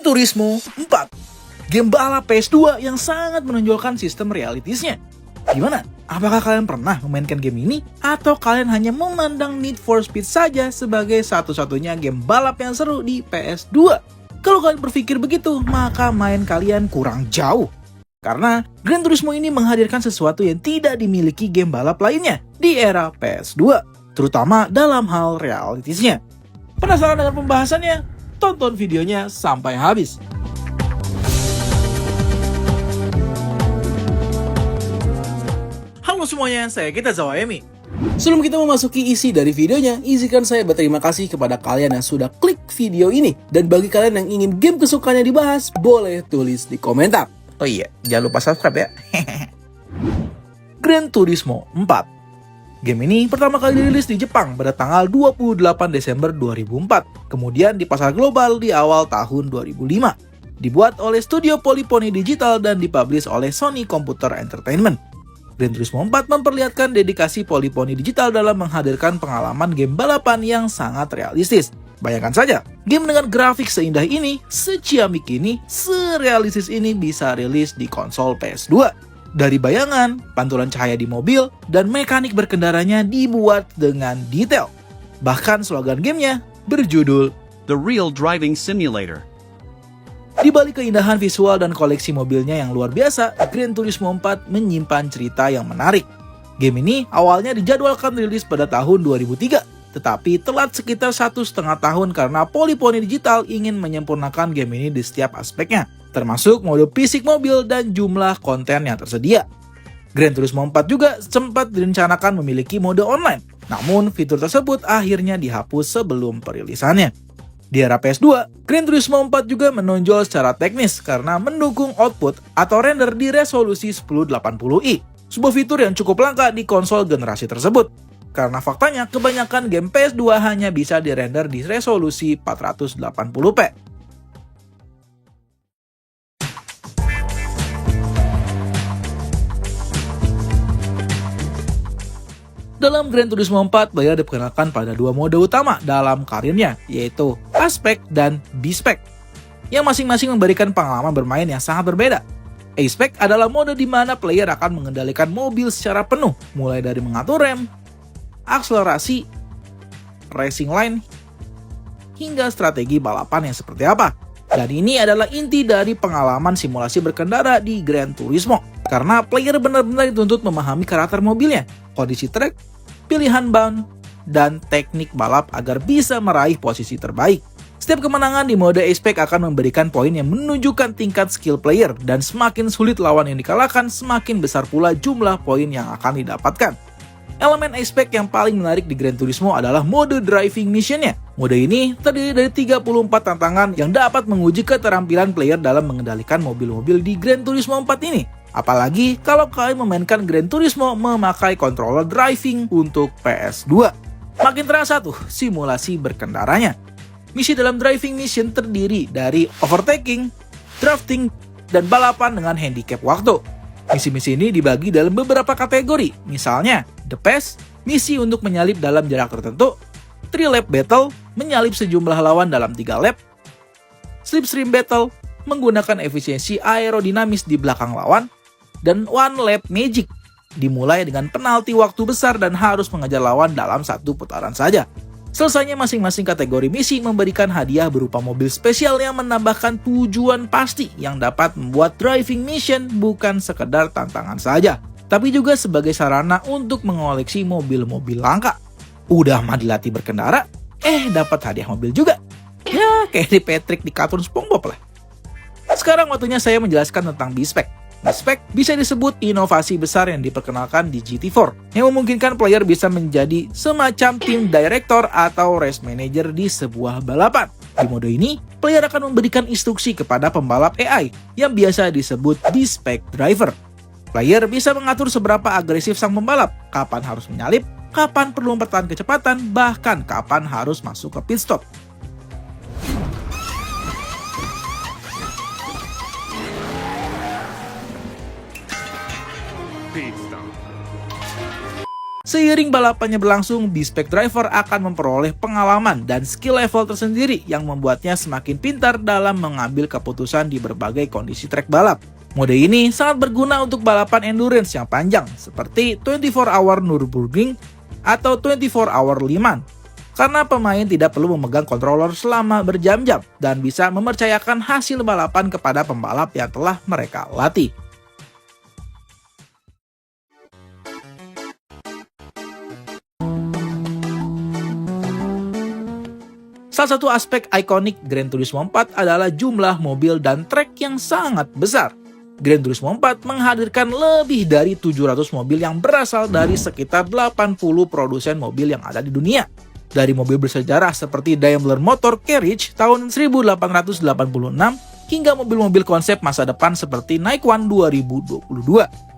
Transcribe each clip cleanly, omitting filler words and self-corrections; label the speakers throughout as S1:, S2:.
S1: Gran Turismo 4, game balap PS2 yang sangat menonjolkan sistem realitisnya. Gimana? Apakah kalian pernah memainkan game ini? Atau kalian hanya memandang Need for Speed saja sebagai satu-satunya game balap yang seru di PS2? Kalau kalian berpikir begitu, maka main kalian kurang jauh. Karena Gran Turismo ini menghadirkan sesuatu yang tidak dimiliki game balap lainnya di era PS2, terutama dalam hal realitisnya. Penasaran dengan pembahasannya? Tonton videonya sampai habis. Halo semuanya, saya Kita Zawaemi. Sebelum kita memasuki isi dari videonya, izinkan saya berterima kasih kepada kalian yang sudah klik video ini. Dan bagi kalian yang ingin game kesukaannya dibahas, boleh tulis di komentar. Oh iya, jangan lupa subscribe ya. Gran Turismo 4. Game ini pertama kali dirilis di Jepang pada tanggal 28 Desember 2004, kemudian di pasar global di awal tahun 2005. Dibuat oleh studio Polyphony Digital dan dipublish oleh Sony Computer Entertainment. Gran Turismo 4 memperlihatkan dedikasi Polyphony Digital dalam menghadirkan pengalaman game balapan yang sangat realistis. Bayangkan saja, game dengan grafik seindah ini, seciamik ini, serealistis ini bisa rilis di konsol PS2. Dari bayangan, pantulan cahaya di mobil, dan mekanik berkendaranya dibuat dengan detail. Bahkan slogan gamenya berjudul
S2: The Real Driving Simulator.
S1: Di balik keindahan visual dan koleksi mobilnya yang luar biasa, Gran Turismo 4 menyimpan cerita yang menarik. Game ini awalnya dijadwalkan rilis pada tahun 2003, tetapi telat sekitar 1,5 tahun karena Polyphony Digital ingin menyempurnakan game ini di setiap aspeknya, termasuk mode fisik mobil dan jumlah konten yang tersedia. Gran Turismo 4 juga sempat direncanakan memiliki mode online, namun fitur tersebut akhirnya dihapus sebelum perilisannya. Di era PS2, Gran Turismo 4 juga menonjol secara teknis karena mendukung output atau render di resolusi 1080i, sebuah fitur yang cukup langka di konsol generasi tersebut. Karena faktanya kebanyakan game PS2 hanya bisa dirender di resolusi 480p. Dalam Gran Turismo 4, player diperkenalkan pada dua mode utama dalam karirnya, yaitu A-Spec dan B-Spec, yang masing-masing memberikan pengalaman bermain yang sangat berbeda. A-Spec adalah mode di mana player akan mengendalikan mobil secara penuh, mulai dari mengatur rem, akselerasi, racing line, hingga strategi balapan yang seperti apa. Dan ini adalah inti dari pengalaman simulasi berkendara di Gran Turismo, karena player benar-benar dituntut memahami karakter mobilnya, kondisi trek, pilihan bound, dan teknik balap agar bisa meraih posisi terbaik. Setiap kemenangan di mode A-Spec akan memberikan poin yang menunjukkan tingkat skill player, dan semakin sulit lawan yang dikalahkan, semakin besar pula jumlah poin yang akan didapatkan. Elemen A-Spec yang paling menarik di Gran Turismo adalah mode driving missionnya. Mode ini terdiri dari 34 tantangan yang dapat menguji keterampilan player dalam mengendalikan mobil-mobil di Gran Turismo 4 ini. Apalagi kalau kalian memainkan Gran Turismo memakai controller driving untuk PS2. Makin terasa tuh simulasi berkendaranya. Misi dalam driving mission terdiri dari overtaking, drafting, dan balapan dengan handicap waktu. Misi-misi ini dibagi dalam beberapa kategori, misalnya The Pass, misi untuk menyalip dalam jarak tertentu, 3-lap battle, menyalip sejumlah lawan dalam 3 lap, Slipstream battle, menggunakan efisiensi aerodinamis di belakang lawan, dan 1-lap magic, dimulai dengan penalti waktu besar dan harus mengejar lawan dalam 1 putaran saja. Selesainya masing-masing kategori misi memberikan hadiah berupa mobil spesial yang menambahkan tujuan pasti yang dapat membuat driving mission bukan sekedar tantangan saja, tapi juga sebagai sarana untuk mengoleksi mobil-mobil langka. Udah mah dilatih berkendara, dapat hadiah mobil juga. Ya, kayak di Patrick di kartun SpongeBob lah. Sekarang waktunya saya menjelaskan tentang B-Spec. B-Spec bisa disebut inovasi besar yang diperkenalkan di GT4, yang memungkinkan player bisa menjadi semacam tim director atau race manager di sebuah balapan. Di mode ini, player akan memberikan instruksi kepada pembalap AI yang biasa disebut B-Spec driver. Player bisa mengatur seberapa agresif sang pembalap, kapan harus menyalip, kapan perlu mempertahankan kecepatan, bahkan kapan harus masuk ke pit stop. Seiring balapannya berlangsung, B-Spec driver akan memperoleh pengalaman dan skill level tersendiri yang membuatnya semakin pintar dalam mengambil keputusan di berbagai kondisi trek balap. Mode ini sangat berguna untuk balapan endurance yang panjang seperti 24-hour Nürburgring atau 24-hour Le Mans, karena pemain tidak perlu memegang controller selama berjam-jam dan bisa mempercayakan hasil balapan kepada pembalap yang telah mereka latih. Salah satu aspek ikonik Gran Turismo 4 adalah jumlah mobil dan trek yang sangat besar. Gran Turismo 4 menghadirkan lebih dari 700 mobil yang berasal dari sekitar 80 produsen mobil yang ada di dunia. Dari mobil bersejarah seperti Daimler Motor Carriage tahun 1886 hingga mobil-mobil konsep masa depan seperti Nike-One 2022.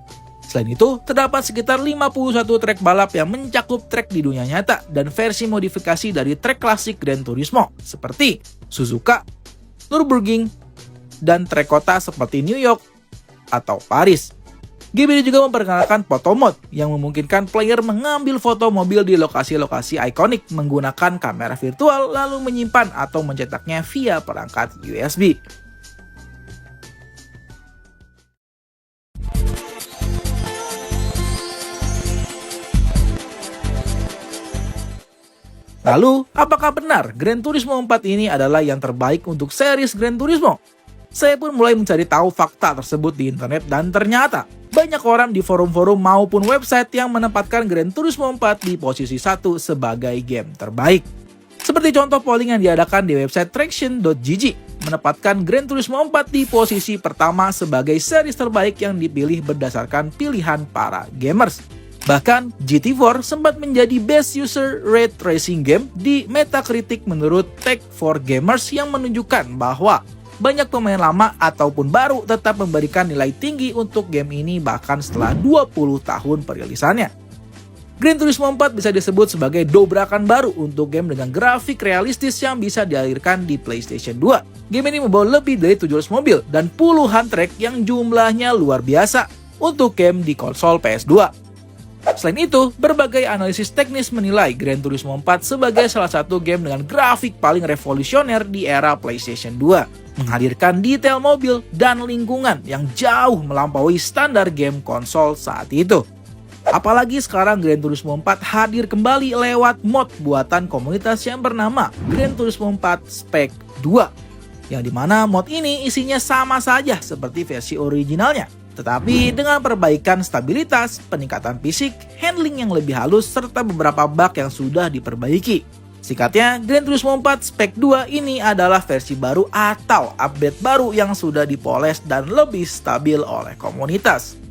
S1: Selain itu, terdapat sekitar 51 trek balap yang mencakup trek di dunia nyata dan versi modifikasi dari trek klasik Gran Turismo seperti Suzuka, Nürburgring, dan trek kota seperti New York atau Paris. Game ini juga memperkenalkan photo mode yang memungkinkan player mengambil foto mobil di lokasi-lokasi ikonik menggunakan kamera virtual lalu menyimpan atau mencetaknya via perangkat USB. Lalu, apakah benar Gran Turismo 4 ini adalah yang terbaik untuk series Gran Turismo? Saya pun mulai mencari tahu fakta tersebut di internet dan ternyata banyak orang di forum-forum maupun website yang menempatkan Gran Turismo 4 di posisi 1 sebagai game terbaik. Seperti contoh polling yang diadakan di website Traction.gg menempatkan Gran Turismo 4 di posisi pertama sebagai series terbaik yang dipilih berdasarkan pilihan para gamers. Bahkan, GT4 sempat menjadi Best User Rate Racing Game di Metacritic menurut Tech4Gamers yang menunjukkan bahwa banyak pemain lama ataupun baru tetap memberikan nilai tinggi untuk game ini bahkan setelah 20 tahun perilisannya. Gran Turismo 4 bisa disebut sebagai dobrakan baru untuk game dengan grafik realistis yang bisa dialirkan di PlayStation 2. Game ini membawa lebih dari 700 mobil dan puluhan trek yang jumlahnya luar biasa untuk game di konsol PS2. Selain itu, berbagai analisis teknis menilai Gran Turismo 4 sebagai salah satu game dengan grafik paling revolusioner di era PlayStation 2, menghadirkan detail mobil dan lingkungan yang jauh melampaui standar game konsol saat itu. Apalagi sekarang Gran Turismo 4 hadir kembali lewat mod buatan komunitas yang bernama Gran Turismo 4 Spec 2, yang dimana mod ini isinya sama saja seperti versi originalnya, tetapi dengan perbaikan stabilitas, peningkatan fisik, handling yang lebih halus, serta beberapa bug yang sudah diperbaiki. Singkatnya, Gran Turismo 4 Spec 2 ini adalah versi baru atau update baru yang sudah dipoles dan lebih stabil oleh komunitas.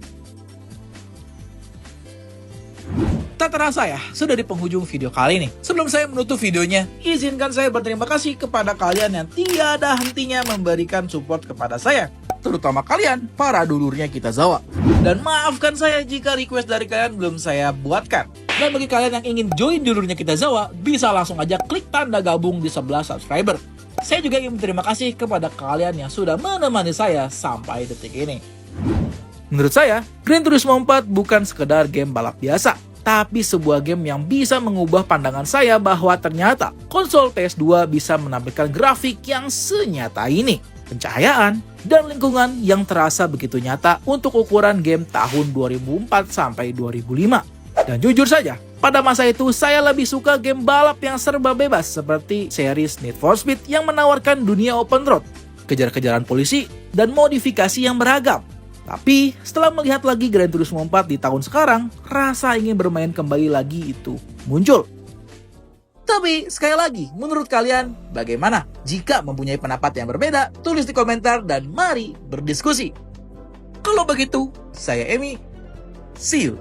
S1: Tak terasa ya, sudah di penghujung video kali ini. Sebelum saya menutup videonya, izinkan saya berterima kasih kepada kalian yang tiada hentinya memberikan support kepada saya, terutama kalian, para dulurnya Kitazawa. Dan maafkan saya jika request dari kalian belum saya buatkan. Dan bagi kalian yang ingin join dulurnya Kitazawa, bisa langsung aja klik tanda gabung di sebelah subscriber. Saya juga ingin berterima kasih kepada kalian yang sudah menemani saya sampai detik ini. Menurut saya, Gran Turismo 4 bukan sekedar game balap biasa, tapi sebuah game yang bisa mengubah pandangan saya bahwa ternyata konsol PS2 bisa menampilkan grafik yang senyata ini, pencahayaan, dan lingkungan yang terasa begitu nyata untuk ukuran game tahun 2004 sampai 2005. Dan jujur saja, pada masa itu saya lebih suka game balap yang serba bebas seperti series Need for Speed yang menawarkan dunia open road, kejar-kejaran polisi, dan modifikasi yang beragam. Tapi setelah melihat lagi Gran Turismo 4 di tahun sekarang, rasa ingin bermain kembali lagi itu muncul. Tapi sekali lagi, menurut kalian bagaimana? Jika mempunyai pendapat yang berbeda, tulis di komentar dan mari berdiskusi. Kalau begitu, saya Emi, see you.